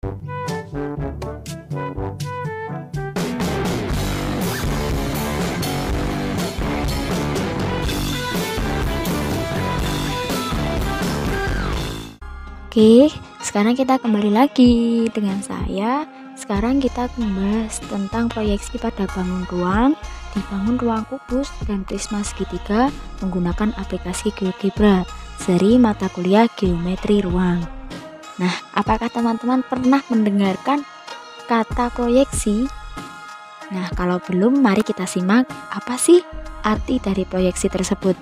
Oke, sekarang kita kembali lagi dengan saya. Sekarang kita membahas tentang proyeksi pada bangun ruang, dibangun ruang kubus dan prisma segitiga menggunakan aplikasi GeoGebra, seri mata kuliah geometri ruang. Nah, apakah teman-teman pernah mendengarkan kata proyeksi? Nah, kalau belum, mari kita simak apa sih arti dari proyeksi tersebut.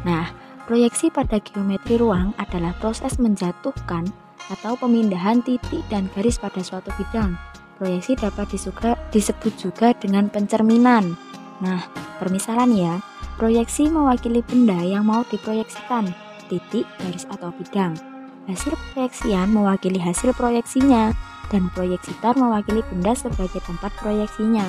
Nah, proyeksi pada geometri ruang adalah proses menjatuhkan atau pemindahan titik dan garis pada suatu bidang. Proyeksi dapat disebut juga dengan pencerminan. Nah, permisalan ya, proyeksi mewakili benda yang mau diproyeksikan, titik, garis, atau bidang. Hasil proyeksian mewakili hasil proyeksinya, dan proyeksitor mewakili benda sebagai tempat proyeksinya.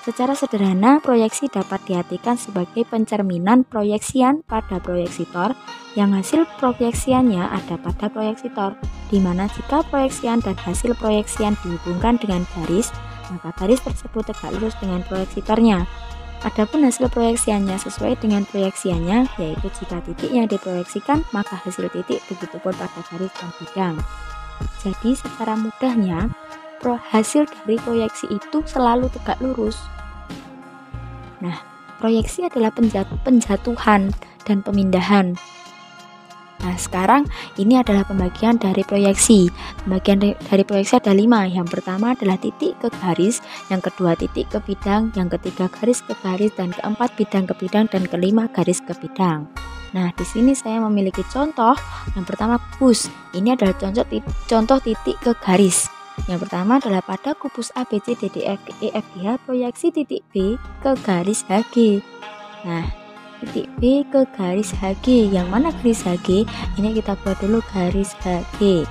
Secara sederhana, proyeksi dapat diartikan sebagai pencerminan proyeksian pada proyeksitor yang hasil proyeksiannya ada pada proyeksitor, di mana jika proyeksian dan hasil proyeksian dihubungkan dengan garis, maka garis tersebut tegak lurus dengan proyeksitornya. Adapun hasil proyeksiannya sesuai dengan proyeksiannya, yaitu jika titik yang diproyeksikan, maka hasil titik begitupun pada garis dan bidang. Jadi secara mudahnya, hasil dari proyeksi itu selalu tegak lurus. Nah, proyeksi adalah penjatuhan dan pemindahan. Nah, sekarang ini adalah pembagian dari proyeksi. Pembagian dari proyeksi ada 5. Yang pertama adalah titik ke garis, yang kedua titik ke bidang, yang ketiga garis ke garis, dan keempat bidang ke bidang, dan kelima garis ke bidang. Nah, di sini saya memiliki contoh. Yang pertama kubus. Ini adalah contoh titik ke garis. Yang pertama adalah pada kubus ABCDDFGH proyeksi titik B ke garis HG. Nah, titik B ke garis HG. Yang mana garis HG? Ini kita buat dulu garis HG.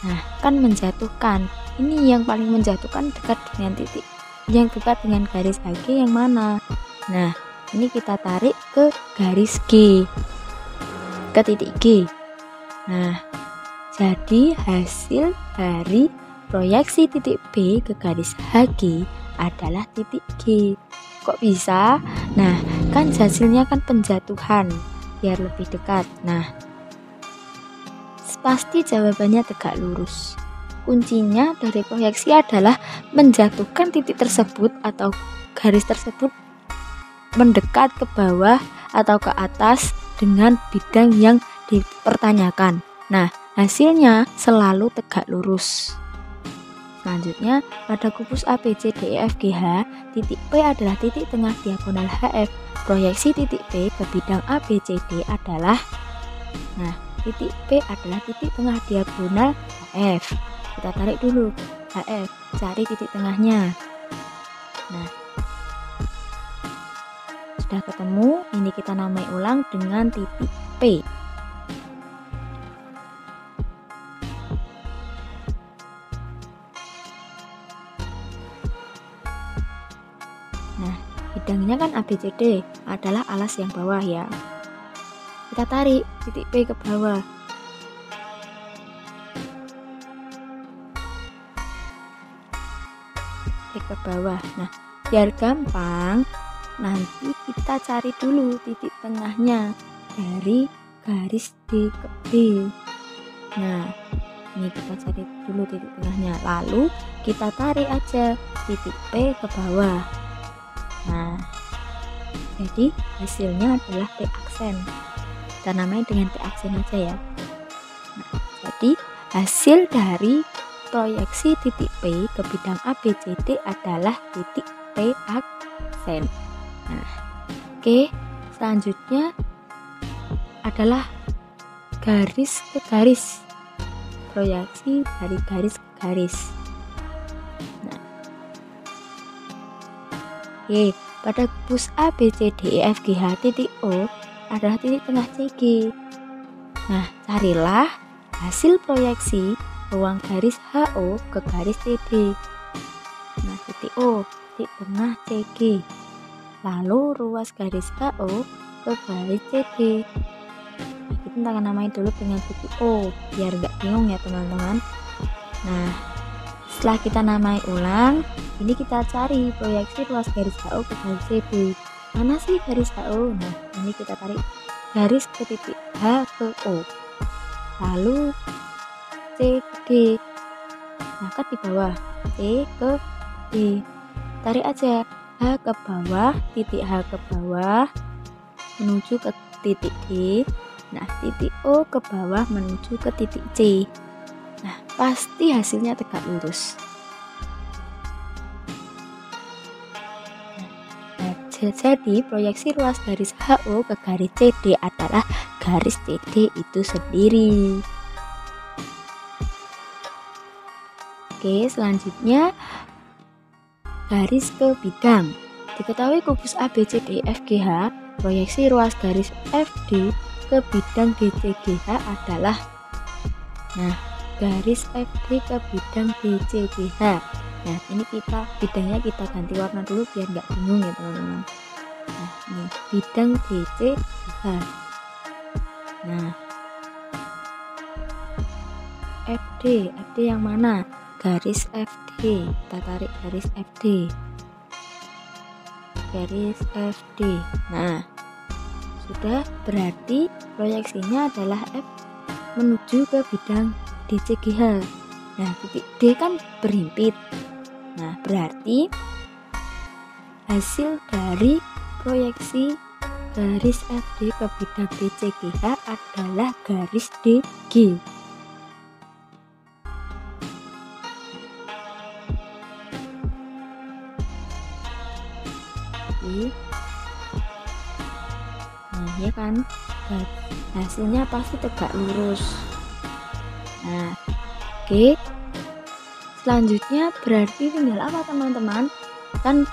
Nah, kan menjatuhkan. Ini yang paling menjatuhkan dekat dengan titik. Yang dekat dengan garis HG yang mana? Nah, ini kita tarik ke garis G. Ke titik G. Nah, jadi hasil dari proyeksi titik B ke garis HG adalah titik G. Kok bisa? Nah, kan hasilnya kan penjatuhan biar lebih dekat. Nah, pasti jawabannya tegak lurus. Kuncinya dari proyeksi adalah menjatuhkan titik tersebut atau garis tersebut mendekat ke bawah atau ke atas dengan bidang yang dipertanyakan. Nah, hasilnya selalu tegak lurus. Selanjutnya, pada kubus ABCDEFGH, titik P adalah titik tengah diagonal HF. Proyeksi titik P ke bidang ABCD adalah, nah, titik P adalah titik tengah diagonal HF. Kita tarik dulu HF, cari titik tengahnya. Nah, sudah ketemu, ini kita namai ulang dengan titik P. Nah, bidangnya kan ABCD adalah alas yang bawah ya. Kita tarik titik P ke bawah. Ke bawah. Nah, biar gampang, nanti kita cari dulu titik tengahnya dari garis D ke B. Nah, ini kita cari dulu titik tengahnya. Lalu kita tarik aja titik P ke bawah. Nah, jadi hasilnya adalah P aksen. Kita namai dengan P aksen aja ya. Nah, jadi hasil dari proyeksi titik P ke bidang ABCD adalah titik P aksen. Nah, oke, selanjutnya adalah garis ke garis. Proyeksi dari garis ke garis. Nah, oke, pada kubus ABCDEFGH titik O adalah titik tengah CG. Nah, carilah hasil proyeksi ruang garis HO ke garis CD. Nah, titik O, titik tengah CG. Lalu ruas garis HO ke garis CD. Nah, kita akan namain dulu dengan titik O biar nggak bingung ya teman-teman. Nah, setelah kita namai ulang, ini kita cari proyeksi ruas garis HO ke garis CD. Mana sih garis HO? Nah, ini kita tarik garis ke titik H ke O, lalu C ke D. Nah, kan di bawah C ke D. Tarik aja H ke bawah, titik H ke bawah menuju ke titik D. Nah, titik O ke bawah menuju ke titik C. Nah, pasti hasilnya tegak lurus. Nah, jadi proyeksi ruas garis HO ke garis CD adalah garis CD itu sendiri. Oke, selanjutnya garis ke bidang. Diketahui kubus ABCDEFGH, proyeksi ruas garis FD ke bidang DCGH adalah, nah, garis FD ke bidang DCGH. Nah, ini bidangnya kita ganti warna dulu biar nggak bingung ya teman-teman. Nah, ini bidang DCGH. Nah, FD yang mana? Garis FD. Kita tarik garis FD. Garis FD. Nah, sudah, berarti proyeksinya adalah F menuju ke bidang DCGH. Nah, titik D kan berhimpit. Nah, berarti hasil dari proyeksi garis FD ke bidang DCGH adalah garis DG. Nah, ya kan, hasilnya pasti tegak lurus. Nah, oke. Selanjutnya berarti tinggal apa teman-teman? Kan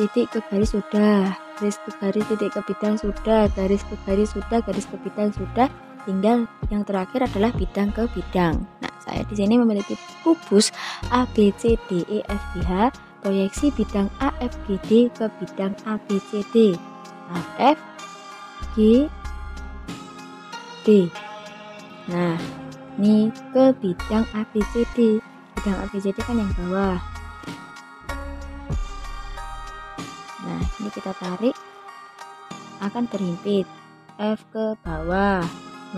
titik ke garis sudah, garis ke garis, titik ke bidang sudah, garis ke garis sudah, garis ke bidang sudah. Tinggal yang terakhir adalah bidang ke bidang. Nah, saya di sini memiliki kubus ABCDEFGH, proyeksi bidang AFGD ke bidang ABCD. AF G D. Nah, ini ke bidang ABCD. Bidang ABCD kan yang bawah. Nah, ini kita tarik, akan berhimpit F ke bawah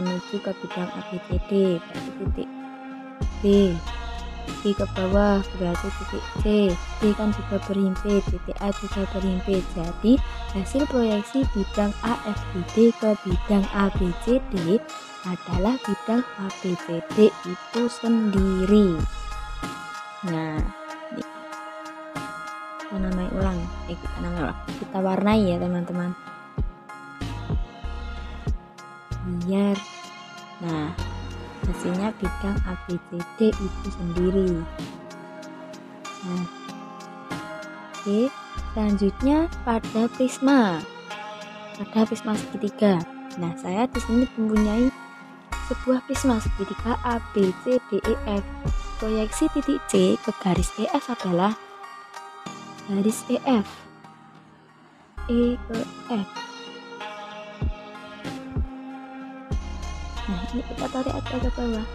menuju ke bidang ABCD, berarti titik D. D ke bawah berarti titik C. D kan juga berhimpit, titik A juga berhimpit. Jadi hasil proyeksi bidang AFGD ke bidang ABCD adalah bidang ABCD itu sendiri. Nah, ini kita namai ulang, kita warnai ya teman-teman, biar nah hasilnya bidang ABCD itu sendiri. Nah, oke, selanjutnya pada prisma segitiga. Nah, saya di sini mempunyai sebuah prisma segitiga ABCDEF. Proyeksi titik C ke garis EF adalah garis EF, E ke F. Nah, ini kita tarik aja ke bawah.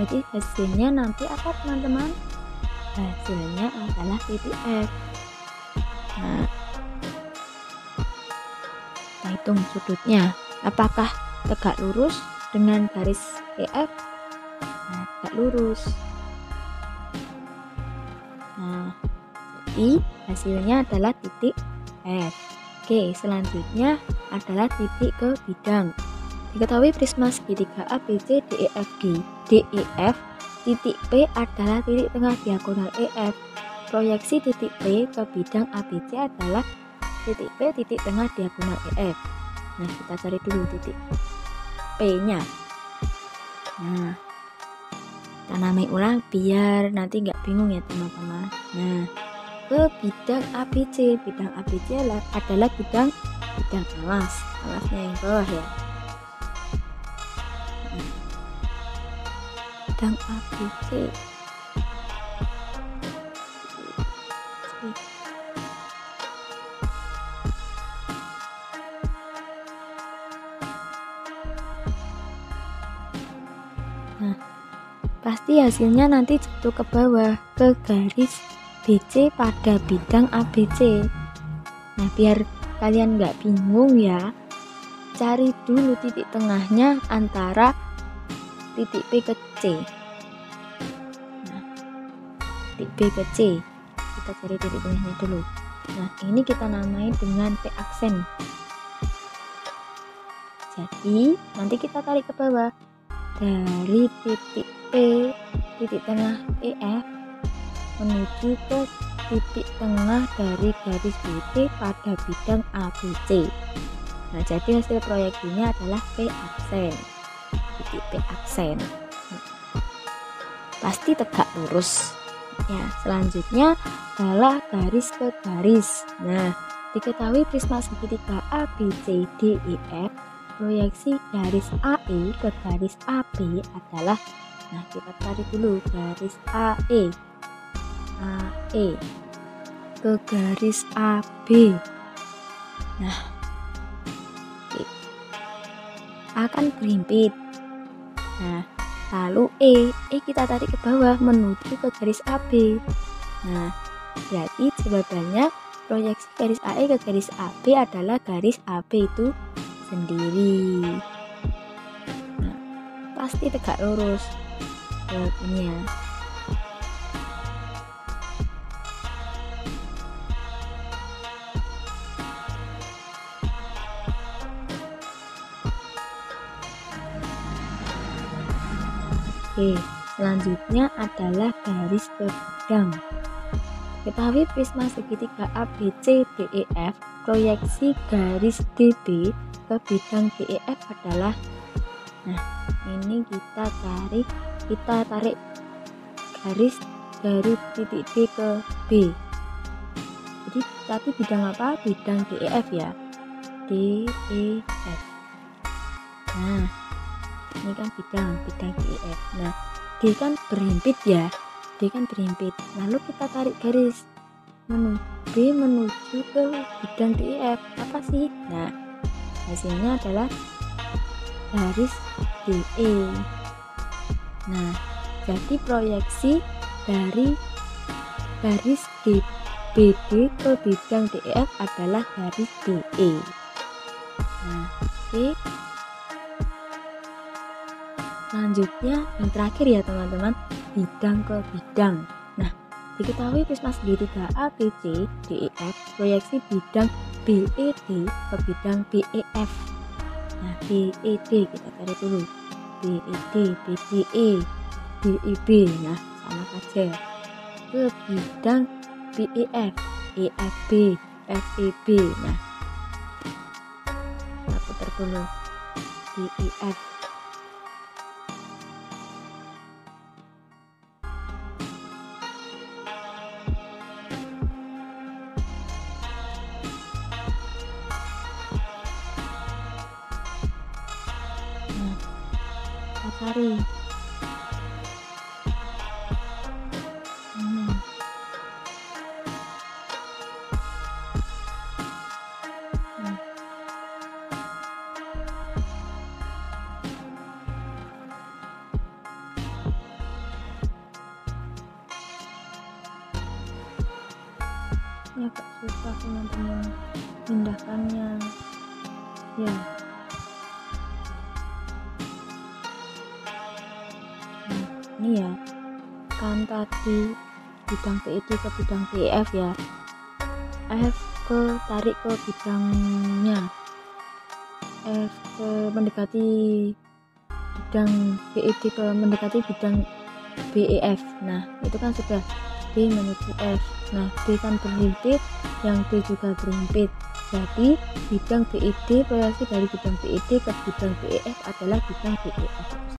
Jadi hasilnya nanti apa teman-teman? Hasilnya adalah titik F. Nah, kita hitung sudutnya. Apakah tegak lurus dengan garis EF? Nah, tegak lurus. Nah, jadi hasilnya adalah titik F. Oke, selanjutnya adalah titik ke bidang. Diketahui prisma segitiga ABCDEFG DEF, titik P adalah titik tengah diagonal EF. Proyeksi titik P ke bidang ABC adalah titik P titik tengah diagonal EF. Nah, kita cari dulu titik P-nya. Nah, kita namai ulang biar nanti nggak bingung ya teman-teman. Nah, ke bidang ABC, bidang ABC adalah bidang alasnya yang bawah ya. Bidang ABC. Nah, pasti hasilnya nanti jatuh ke bawah, ke garis BC pada bidang ABC. Nah, biar kalian nggak bingung ya, cari dulu titik tengahnya antara titik P ke C. Nah, titik B ke C, kita cari titik tengahnya dulu. Nah, ini kita namai dengan P aksen. Jadi nanti kita tarik ke bawah dari titik P, titik tengah EF, menuju ke titik tengah dari garis BC pada bidang ABC. Nah, jadi hasil proyeksinya adalah P aksen, titik P aksen. Pasti tegak lurus. Ya, selanjutnya adalah garis ke garis. Nah, diketahui prisma segitiga ABCDEF, proyeksi garis AE ke garis AB adalah, nah kita tarik dulu garis AE ke garis AB. Nah, akan berhimpit. Nah, lalu E kita tarik ke bawah menuju ke garis AB. Nah, berarti jawabannya proyeksi garis AE ke garis AB adalah garis AB itu sendiri. Nah, pasti tegak lurus jawabannya. Oke, selanjutnya adalah garis ke bidang. Ketahui prisma segitiga ABCDEF, proyeksi garis DB ke bidang DEF adalah, nah ini kita tarik garis dari titik D ke B. Jadi tadi bidang apa? Bidang DEF ya, DEF. Nah, ini kan bidang DEF. Nah, D kan berhimpit ya, D kan berhimpit. Lalu kita tarik garis B menuju ke bidang DEF. Apa sih? Nah, hasilnya adalah garis DE. Nah, jadi proyeksi dari garis BD ke bidang DEF adalah garis DE. Nah, oke. Selanjutnya yang terakhir ya teman-teman, bidang ke bidang. Nah, diketahui prisma segitiga ABC DEF, proyeksi bidang BED ke bidang BEF. Nah, BED kita cari dulu, BED, BDE, BEB. Nah, sama saja ke bidang BEF, EFB, FEB. Nah, kita putar dulu BEF. Cari ini agak susah teman-teman pindahkannya ya. Ini ya, kan tadi bidang PED ke bidang BEF ya, F ke tarik ke bidangnya, F ke mendekati bidang BED ke mendekati bidang BEF. Nah, itu kan sudah B menuju F. Nah, B kan berhimpit, yang D juga berhimpit. Jadi bidang BED, proyeksi dari bidang BED ke bidang BEF adalah bidang BEF.